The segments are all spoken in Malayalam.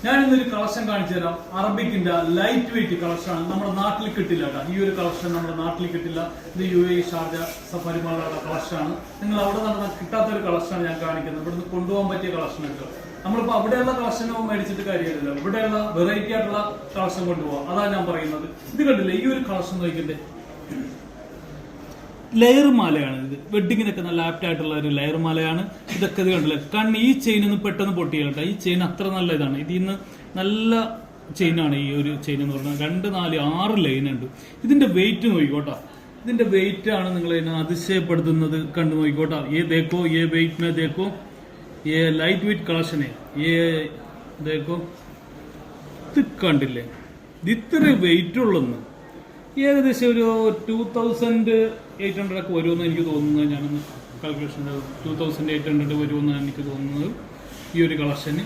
ഞാനിന്നൊരു കളക്ഷൻ കാണിച്ചു തരാം. അറബിക്കിന്റെ ലൈറ്റ് വെയിറ്റ് കളക്ഷൻ ആണ്. നമ്മുടെ നാട്ടിൽ കിട്ടില്ല കേട്ടോ. ഈ ഒരു കളക്ഷൻ നമ്മുടെ നാട്ടിൽ കിട്ടില്ല. ഇത് UAE ഷാർജ സഫാരി മാളുകളുടെ കളക്ഷൻ ആണ്. നിങ്ങൾ അവിടെ നടന്ന കിട്ടാത്തൊരു കളക്ഷനാണ് ഞാൻ കാണിക്കുന്നത്. ഇവിടുന്ന് കൊണ്ടുപോകാൻ പറ്റിയ കളക്ഷൻ ഒക്കെ. നമ്മളിപ്പോ അവിടെയുള്ള കളക്ഷനോ മേടിച്ചിട്ട് കാര്യമില്ല. ഇവിടെയുള്ള വെറൈറ്റി ആയിട്ടുള്ള കളക്ഷൻ കൊണ്ടുപോകാം. അതാണ് ഞാൻ പറയുന്നത്. ഇത് കണ്ടില്ലേ, ഈ ഒരു കളക്ഷൻ നോക്കിക്കണ്ടേ, ലെയർ മാലയാണ് ഇത്. വെഡിങ്ങിനൊക്കെ നല്ല ആപ്റ്റ് ആയിട്ടുള്ള ഒരു ലെയർ മാലയാണ്. ഇതൊക്കെ ഇത് കണ്ടില്ലേ, ഈ ചെയിൻ ഒന്ന് പെട്ടെന്ന് പൊട്ടിയാലോ. ഈ ചെയിൻ അത്ര നല്ല ഇതാണ്. ഇതിന്ന് നല്ല ചെയിനാണ് ഈ ഒരു ചെയിൻ എന്ന് പറഞ്ഞാൽ. 2, 4, 6 ലൈൻ ഉണ്ട്. ഇതിന്റെ വെയിറ്റ് നോക്കിക്കോട്ടോ. ഇതിന്റെ വെയിറ്റ് ആണ് നിങ്ങൾ എന്നെ അതിശയപ്പെടുത്തുന്നത്. കണ്ടു നോക്കിക്കോട്ടോ. देखो ये वेट में देखो, ये लाइट वेट കളക്ഷൻ ये देखो. ഇത് കണ്ടില്ലേ, ഇത് ഇത്ര വെയിറ്റ് ഉള്ളൊന്ന്. ഏകദേശം ഒരു 2800 ഒക്കെ വരുമെന്ന് എനിക്ക് തോന്നുന്നത്. ഞാനൊന്ന് കാൽക്കുലേഷൻ 2800 വരുമെന്നാണ് എനിക്ക് തോന്നുന്നത് ഈ ഒരു കളക്ഷന്.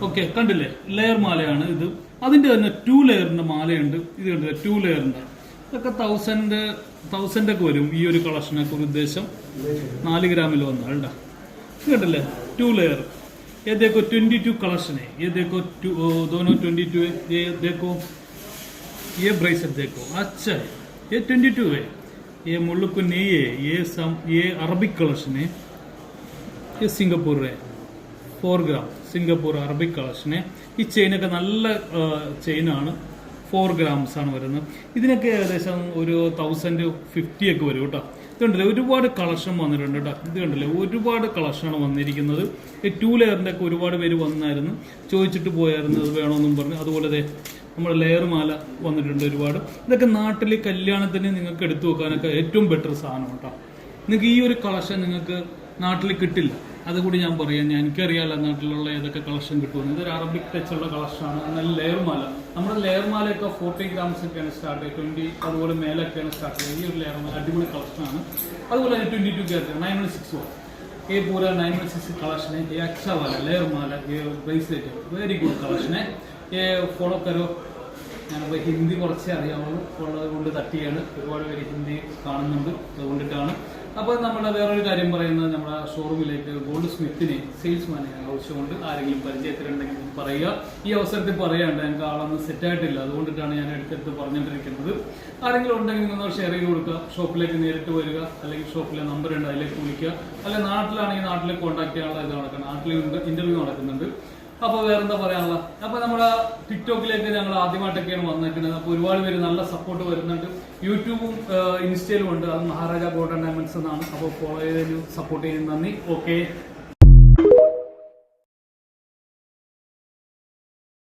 ഓക്കെ, കണ്ടില്ലേ, ലെയർ മാലയാണ് ഇത്. അതിന്റെ തന്നെ 2 ലെയറിന്റെ മാലയുണ്ട്. ഇത് കണ്ടില്ലേ, 2 ലെയറിന്റെ. ഇതൊക്കെ 1000 ഒക്കെ വരും ഈ ഒരു കളക്ഷനൊക്കെ. ഉദ്ദേശം 4 ഗ്രാമിൽ വന്നാളുണ്ടാ. ഇത് കണ്ടില്ലേ, 2 ലെയർ. ये देखो 22 कलेक्शन है. ये देखो दोनों 22 है. ये देखो ये ब्रेसलेट देखो, अच्छा है. ये 22 है. ये मुल्क नहीं है. ये अरबिक कलेक्शन है. ये सिंगापुर है. 4 ഗ്രാം സിംഗപ്പൂർ അറബിക് കളക്ഷൻ. ഈ ചെയിനൊക്കെ നല്ല ചെയിനാണ്. 4 ഗ്രാംസ് ആണ് വരുന്നത്. ഇതിനൊക്കെ ഏകദേശം ഒരു 1050 ഒക്കെ വരും കേട്ടോ. ഇത് കണ്ടില്ലേ, ഒരുപാട് കളക്ഷൻ വന്നിട്ടുണ്ട് കേട്ടോ. ഇത് കണ്ടില്ലേ, ഒരുപാട് കളക്ഷനാണ് വന്നിരിക്കുന്നത്. ഈ 2 ലെയറിന്റെ ഒക്കെ ഒരുപാട് പേര് വന്നായിരുന്നു, ചോദിച്ചിട്ട് പോയായിരുന്നു അത് വേണമെന്നും പറഞ്ഞു. അതുപോലെ നമ്മുടെ ലെയർ മാല വന്നിട്ടുണ്ട് ഒരുപാട്. ഇതൊക്കെ നാട്ടിൽ കല്യാണത്തിന് നിങ്ങൾക്ക് എടുത്തു വെക്കാനൊക്കെ ഏറ്റവും ബെറ്റർ സാധനം കേട്ടോ. നിങ്ങൾക്ക് ഈ ഒരു കളക്ഷൻ നിങ്ങൾക്ക് നാട്ടിൽ കിട്ടില്ല. അതുകൂടി ഞാൻ പറയാം. എനിക്കറിയാമല്ലോ നാട്ടിലുള്ള ഏതൊക്കെ കളക്ഷൻ കിട്ടുമെന്ന്. ഇതൊരു അറബിക് ടച്ചുള്ള കളക്ഷനാണ്. എന്നാൽ ലെയർ മാല, നമ്മുടെ ലെയർ മാലയൊക്കെ 40 ഗ്രാംസ് ഒക്കെയാണ് സ്റ്റാർട്ട് ചെയ്യുക. 20 അതുപോലെ മേലൊക്കെയാണ് സ്റ്റാർട്ട് ചെയ്യുക. ഈ ഒരു ലെയർ മാല അടിപൊളി കളക്ഷനാണ്. അതുപോലെ തന്നെ 22 ക്യാരറ്റ് 916 ये पूरा 916 कलेक्शन है. ये अच्छा वाला लेयर माल है. ये ब्रेसलेट है, वेरी गुड कलेक्शन है. ये ഫോളോ കരോ. ഞാനിപ്പോൾ ഹിന്ദി കുറച്ചേ അറിയാവുള്ളൂ ഉള്ളത് കൊണ്ട് തട്ടിയാണ്. ഒരുപാട് പേര് ഹിന്ദി കാണുന്നുണ്ട്, അതുകൊണ്ടിട്ടാണ്. അപ്പോൾ നമ്മുടെ വേറൊരു കാര്യം പറയുന്നത്, നമ്മുടെ ഷോറൂമിലേക്ക് ഗോൾഡ് സ്മിത്തിന് സെയിൽസ്മാനെ ആവശ്യമുണ്ട്. ആരെങ്കിലും പരിചയത്തിലുണ്ടെങ്കിൽ പറയുക. ഈ അവസരത്തിൽ പറയാണ്ട് ഞങ്ങൾക്ക് ആളൊന്നും സെറ്റായിട്ടില്ല, അതുകൊണ്ടിട്ടാണ് ഞാൻ എടുത്തെടുത്ത് പറഞ്ഞുകൊണ്ടിരിക്കുന്നത്. ആരെങ്കിലും ഉണ്ടെങ്കിൽ നിങ്ങൾ ഷെയർ ചെയ്ത് കൊടുക്കുക. ഷോപ്പിലേക്ക് നേരിട്ട് വരിക, അല്ലെങ്കിൽ ഷോപ്പിലെ നമ്പർ ഉണ്ട് അതിലേക്ക് വിളിക്കുക. അല്ലെങ്കിൽ നാട്ടിലാണെങ്കിൽ നാട്ടിലേക്ക് കോൺടാക്ട് ചെയ്യാനുള്ള ഇത് നടക്കണം. നാട്ടിൽ ഇന്റർവ്യൂ നടക്കുന്നുണ്ട്. അപ്പോൾ വേറെന്താ പറയാനുള്ള. അപ്പോൾ നമ്മുടെ ടിക്ടോക്കിലേക്ക് ഞങ്ങൾ ആദ്യമായിട്ടൊക്കെയാണ് വന്നിരിക്കുന്നത്. അപ്പോൾ ഒരുപാട് പേര് നല്ല സപ്പോർട്ട് വരുന്നുണ്ട്. യൂട്യൂബും ഇൻസ്റ്റയിലും ഉണ്ട്. അത് മഹാരാജ ഗോൾഡ് ആൻഡ് ഡയമണ്ട്സ് എന്നാണ്. അപ്പോൾ ഫോളോ ചെയ്തതിന് സപ്പോർട്ട് ചെയ്യുന്ന നന്ദി. ഓക്കെ.